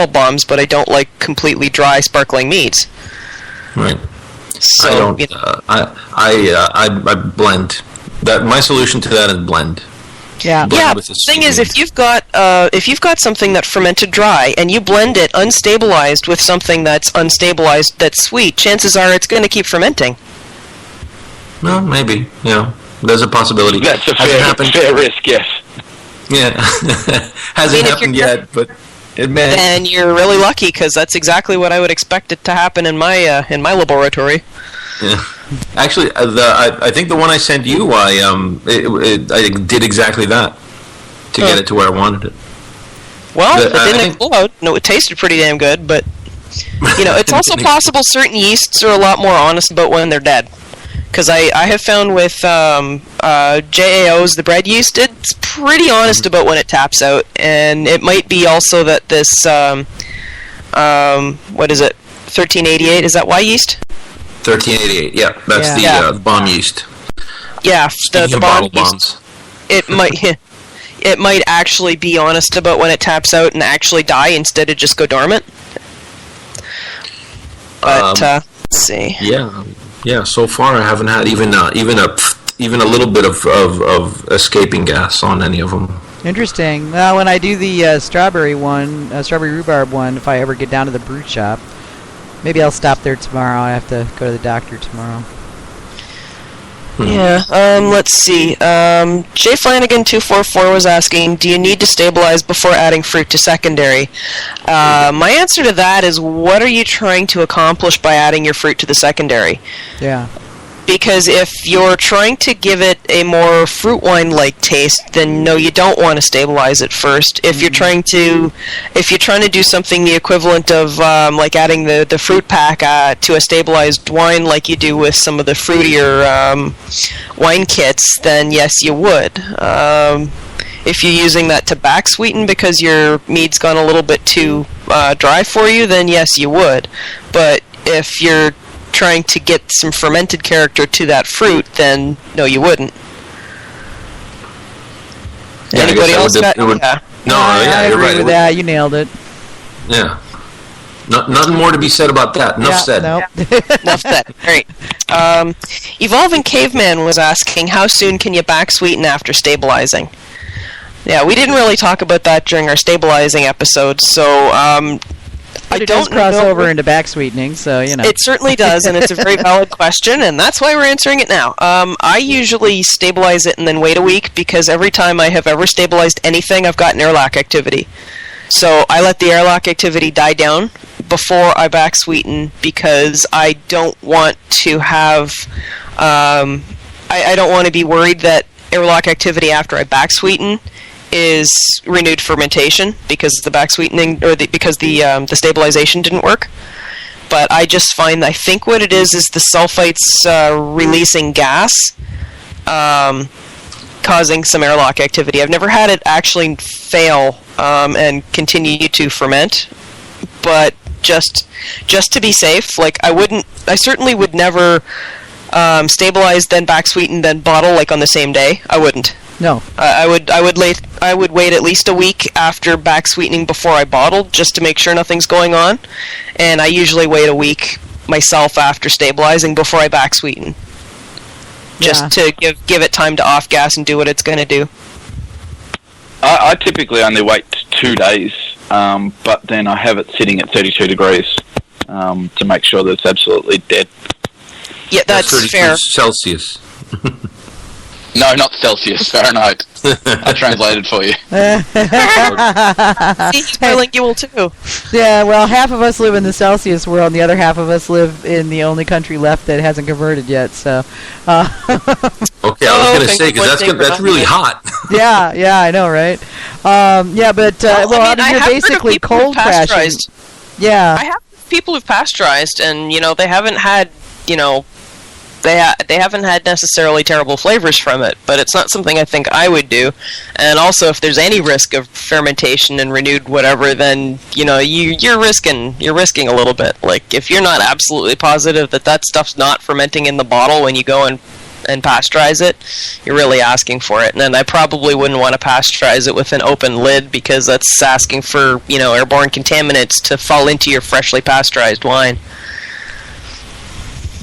bottle bombs, but I don't like completely dry sparkling meads. Right. So, I don't. I blend. My solution to that is blend. Yeah. The thing is, if you've got something that fermented dry and you blend it unstabilized with something that's unstabilized that's sweet, chances are it's going to keep fermenting. Well, maybe. There's a possibility. That's a fair risk, yes. Yeah. Hasn't happened yet, but it may. And you're really lucky, because that's exactly what I would expect it to happen in my laboratory. Yeah. Actually, I think the one I sent you, I did exactly that to get it to where I wanted it. Well, it didn't explode. No, it tasted pretty damn good, but it's also possible certain yeasts are a lot more honest about when they're dead. Because I have found with JAOs, the bread yeast, it's pretty honest about when it taps out, and it might be also that this what is it, 1388? Is that Y yeast? 1388, yeah, that's the bomb yeast. Yeah, the bomb bombs. Yeast. It might actually be honest about when it taps out and actually die instead of just go dormant. But let's see. Yeah. So far, I haven't had even a little bit of escaping gas on any of them. Interesting. Well, when I do the strawberry rhubarb one, if I ever get down to the brew shop, maybe I'll stop there tomorrow. I have to go to the doctor tomorrow. Yeah, let's see. Jay Flanagan 244 was asking, do you need to stabilize before adding fruit to secondary? My answer to that is, what are you trying to accomplish by adding your fruit to the secondary? Yeah. Because if you're trying to give it a more fruit wine-like taste, then no, you don't want to stabilize it first. If you're trying to do something the equivalent of like adding the fruit pack to a stabilized wine, like you do with some of the fruitier wine kits, then yes, you would. If you're using that to back sweeten because your mead's gone a little bit too dry for you, then yes, you would. But if you're trying to get some fermented character to that fruit, then no, you wouldn't. Yeah, anybody else got? No, I agree you're right. with that. You nailed it. Yeah. Nothing more to be said about that. Enough said. Nope. Enough said. Great. Evolving Caveman was asking, how soon can you back sweeten after stabilizing? Yeah, we didn't really talk about that during our stabilizing episode, so I don't cross over into back sweetening, so It certainly does, and it's a very valid question, and that's why we're answering it now. I usually stabilize it and then wait a week, because every time I have ever stabilized anything, I've gotten airlock activity. So I let the airlock activity die down before I back sweeten, because I don't want to have I don't want to be worried that airlock activity after I back sweeten is renewed fermentation because the back sweetening because the stabilization didn't work. But I just find, I think what it is the sulfites releasing gas, causing some airlock activity. I've never had it actually fail and continue to ferment, but just to be safe, like I certainly would never stabilize, then back sweeten, then bottle like on the same day. I wouldn't. No. I would wait at least a week after back sweetening before I bottled, just to make sure nothing's going on. And I usually wait a week myself after stabilizing before I back sweeten, just to give it time to off gas and do what it's going to do. I typically only wait 2 days, but then I have it sitting at 32 degrees to make sure that it's absolutely dead. Yeah, that's 32 fair. Celsius. No, not Celsius, Fahrenheit. I translated for you. He's bilingual too. Yeah, well, half of us live in the Celsius world, and the other half of us live in the only country left that hasn't converted yet. So. Okay, I was going to say, because that's really hot. Yeah, I know, right? Yeah, but you're basically cold crashing. Yeah, I have people who've pasteurized, and they haven't had they haven't had necessarily terrible flavors from it, but it's not something I think I would do. And also, if there's any risk of fermentation and renewed whatever, then you're risking a little bit. Like if you're not absolutely positive that stuff's not fermenting in the bottle when you go and and pasteurize it, you're really asking for it. And then I probably wouldn't want to pasteurize it with an open lid because that's asking for, airborne contaminants to fall into your freshly pasteurized wine.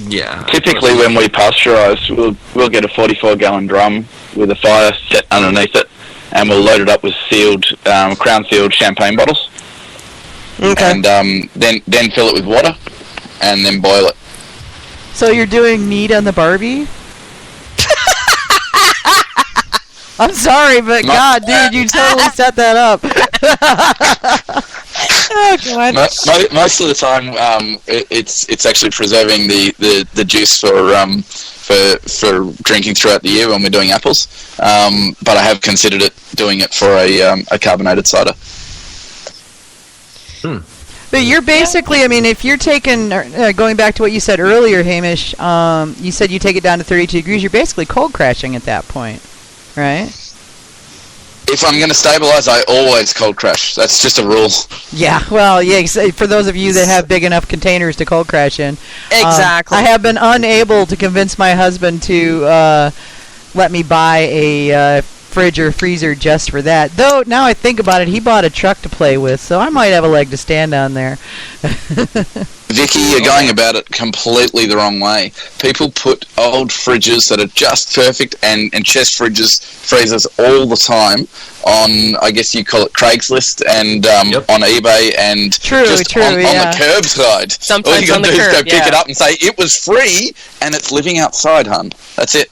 Yeah. Typically, when we pasteurize, we'll get a 44-gallon drum with a fire set underneath it, and we'll load it up with crown-sealed champagne bottles. Okay. And then fill it with water, and then boil it. So you're doing mead on the Barbie? I'm sorry, but God, dude, you totally set that up. Oh, God. Most of the time, it's actually preserving the juice for drinking throughout the year when we're doing apples. But I have considered doing it for a carbonated cider. But you're basically, if you're taking, going back to what you said earlier, Hamish, you said you take it down to 32 degrees, you're basically cold crashing at that point, right? If I'm going to stabilize, I always cold crash. That's just a rule. Yeah, well, yeah, for those of you that have big enough containers to cold crash in. Exactly. I have been unable to convince my husband to let me buy a fridge or freezer just for that. Though, now I think about it, he bought a truck to play with, so I might have a leg to stand on there. Vicky, you're going about it completely the wrong way. People put old fridges that are just perfect and chest freezers all the time on, I guess you call it Craigslist and on eBay and True, on the curbside. Sometimes all you got to do is go curb, pick it up and say, it was free and it's living outside, hun. That's it.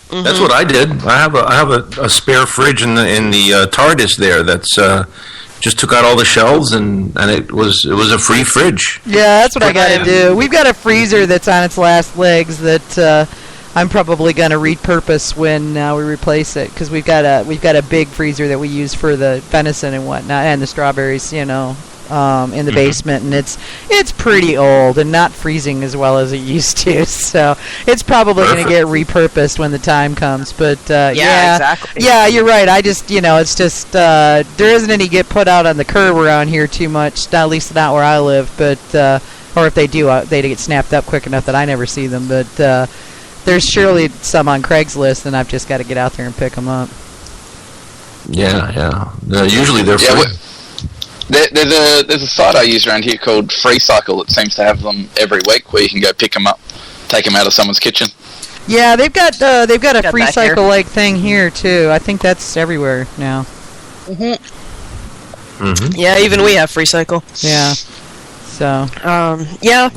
Mm-hmm. That's what I did. I have a spare fridge in the TARDIS there that's just took out all the shelves and it was a free fridge. Yeah, that's what I got to do. We've got a freezer that's on its last legs that I'm probably going to repurpose when we replace it because we've got a big freezer that we use for the venison and whatnot and the strawberries, in the basement, and it's pretty old and not freezing as well as it used to. So it's probably going to get repurposed when the time comes. But yeah, exactly. Yeah, you're right. I just it's just there isn't any get put out on the curb around here too much. At least not where I live. But or if they do, they get snapped up quick enough that I never see them. But there's surely some on Craigslist, and I've just got to get out there and pick them up. Yeah. Usually they're free. There's a site I use around here called Free Cycle that seems to have them every week where you can go pick them up, take them out of someone's kitchen. Yeah, they've got a Free Cycle like thing here too. I think that's everywhere now. Mm-hmm. Yeah, even we have Free Cycle. Yeah. So. Yeah.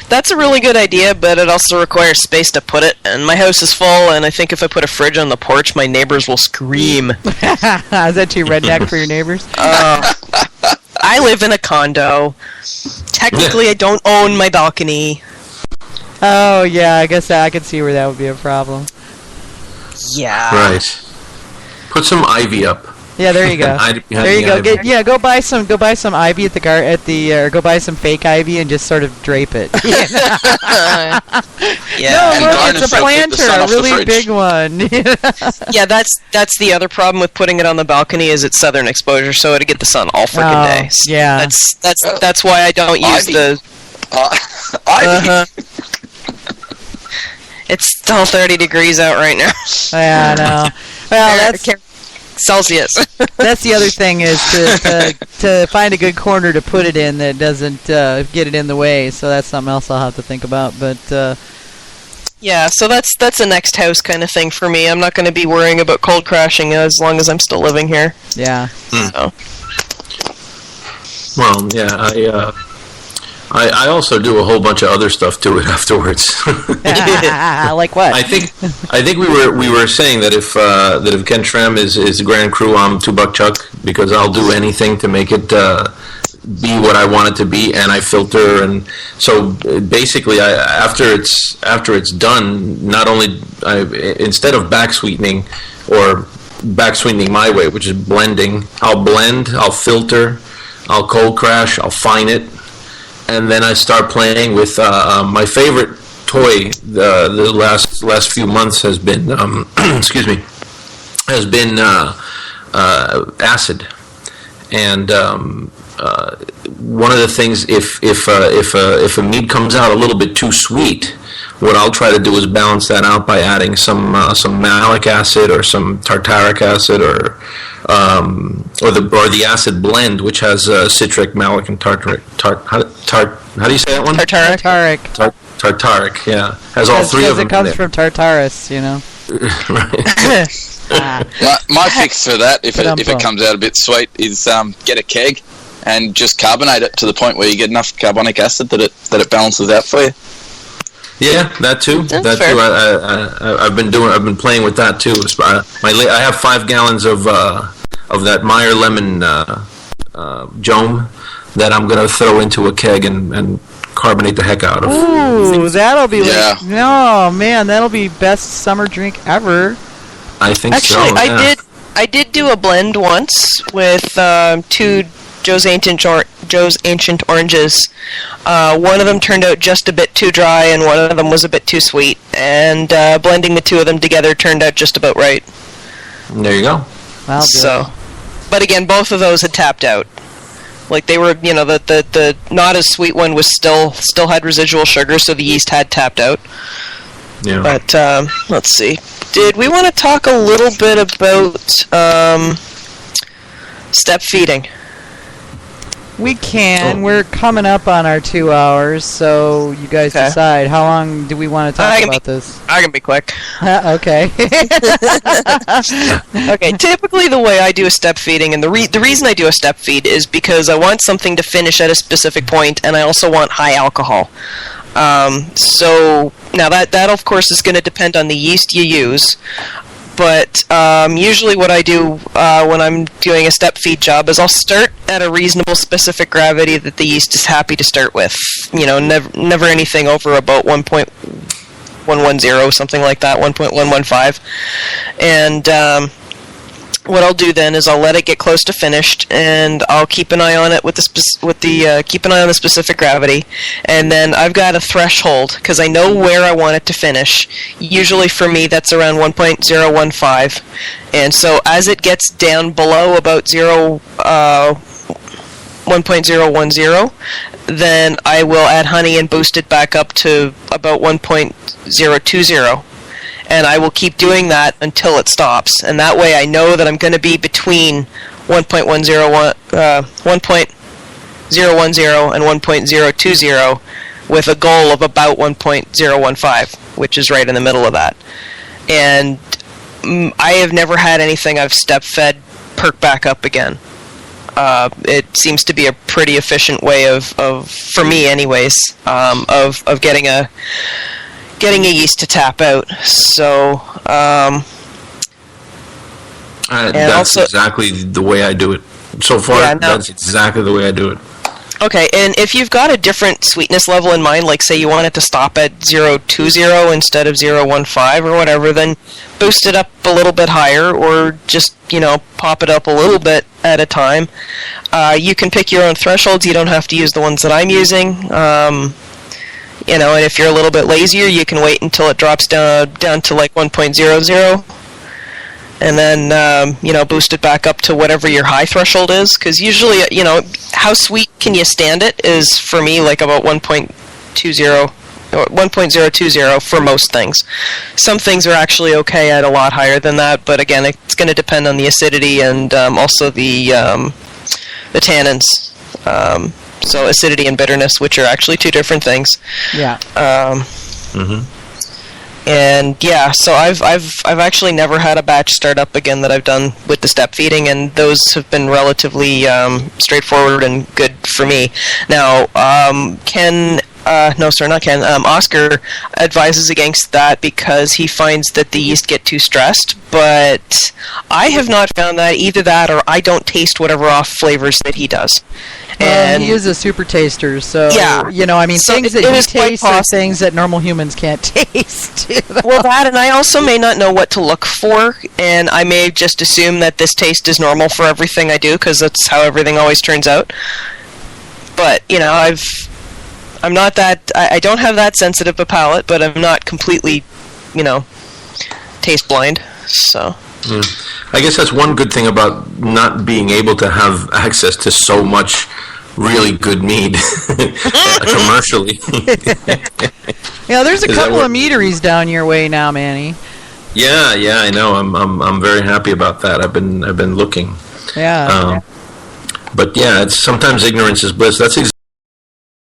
That's a really good idea, but it also requires space to put it. And my house is full, and I think if I put a fridge on the porch, my neighbors will scream. Is that too redneck for your neighbors? I live in a condo. Technically, I don't own my balcony. Oh, yeah, I guess I could see where that would be a problem. Yeah. Right. Put some ivy up. Yeah, there you go. There you go. Go buy some ivy at the or go buy some fake ivy and just sort of drape it. Yeah. No, look, it's a planter, a really big one. Yeah, that's the other problem with putting it on the balcony is it's southern exposure, so it'll get the sun all freaking day. So yeah. That's why I don't use the ivy. It's still 30 degrees out right now. Yeah, I know. Well, that's Celsius. That's the other thing is to find a good corner to put it in that doesn't get it in the way. So that's something else I'll have to think about. But yeah, so that's a next house kind of thing for me. I'm not going to be worrying about cold crashing as long as I'm still living here. Yeah. So. Well, yeah, I also do a whole bunch of other stuff to it afterwards. Like what? I think we were saying that if Ken Tram is Grand Cru, I'm $2 Chuck because I'll do anything to make it be what I want it to be, and I filter, and so basically after it's done, not only instead of backsweetening or backsweetening my way, which is blending, I'll blend, I'll filter, I'll cold crash, I'll fine it. And then I start playing with my favorite toy. The last few months has been acid. And one of the things, if a mead comes out a little bit too sweet, what I'll try to do is balance that out by adding some malic acid or some tartaric acid or the acid blend, which has citric, malic, and tartaric. How do you say that one? Tartaric. Tartaric, yeah. Has all three of them. Because it comes from Tartarus, you know. Right. My fix for that, if it comes out a bit sweet, is get a keg and just carbonate it to the point where you get enough carbonic acid that it balances out for you. Yeah, that too. That's fair. I've been playing with that too. I have 5 gallons of that Meyer lemon Jome that I'm gonna throw into a keg and carbonate the heck out of. Ooh, that'll be no man, that'll be best summer drink ever. I think Actually, so. Yeah. I did do a blend once with 2 Joe's Ancient Oranges. One of them turned out just a bit too dry, and one of them was a bit too sweet. And blending the 2 of them together turned out just about right. There you go. Wow, so, but again, both of those had tapped out. Like they were, the not as sweet one was still had residual sugar, so the yeast had tapped out. Yeah. But let's see. Did we want to talk a little bit about step feeding? We can. We're coming up on our 2 hours, so you guys decide. How long do we want to talk about this? I can be quick. Okay. Okay, typically the way I do a step feeding, and the reason I do a step feed is because I want something to finish at a specific point, and I also want high alcohol. So now that of course is going to depend on the yeast you use. But usually what I do when I'm doing a step feed job is I'll start at a reasonable specific gravity that the yeast is happy to start with. Never anything over about 1.110, something like that, 1.115. And what I'll do then is I'll let it get close to finished, and I'll keep an eye on it keep an eye on the specific gravity, and then I've got a threshold because I know where I want it to finish. Usually for me that's around 1.015, and so as it gets down below about 1.010, then I will add honey and boost it back up to about 1.020. And I will keep doing that until it stops. And that way I know that I'm going to be between 1.010 and 1.020 with a goal of about 1.015, which is right in the middle of that. And I have never had anything I've step-fed perk back up again. It seems to be a pretty efficient way of for me anyways, of getting a yeast to tap out. So that's exactly the way I do it. So far, that's exactly the way I do it. Okay, and if you've got a different sweetness level in mind, like say you want it to stop at 0.20 instead of 0.15 or whatever, then boost it up a little bit higher, or just, pop it up a little bit at a time. You can pick your own thresholds. You don't have to use the ones that I'm using. And if you're a little bit lazier, you can wait until it drops down to like 1.00, and then boost it back up to whatever your high threshold is. Because usually, how sweet can you stand it is for me like about 1.20 or 1.020 for most things. Some things are actually okay at a lot higher than that, but again, it's going to depend on the acidity and also the tannins. So acidity and bitterness, which are actually 2 different things. Yeah. And yeah, so I've actually never had a batch start up again that I've done with the step feeding, and those have been relatively straightforward and good for me. Now, Oscar advises against that because he finds that the yeast get too stressed, but I have not found that, either that or I don't taste whatever off flavors that he does. And he is a super taster, so yeah. So things that he tastes are things that normal humans can't taste. Well, that, and I also may not know what to look for, and I may just assume that this taste is normal for everything I do, because that's how everything always turns out. But I'm not that. I don't have that sensitive a palate, but I'm not completely, taste blind. So. I guess that's one good thing about not being able to have access to so much really good mead commercially. Yeah, there's a Is that couple what- of meaderies down your way now, Manny. Yeah, I know. I'm very happy about that. I've been looking. Yeah. But yeah, it's sometimes ignorance is bliss. That's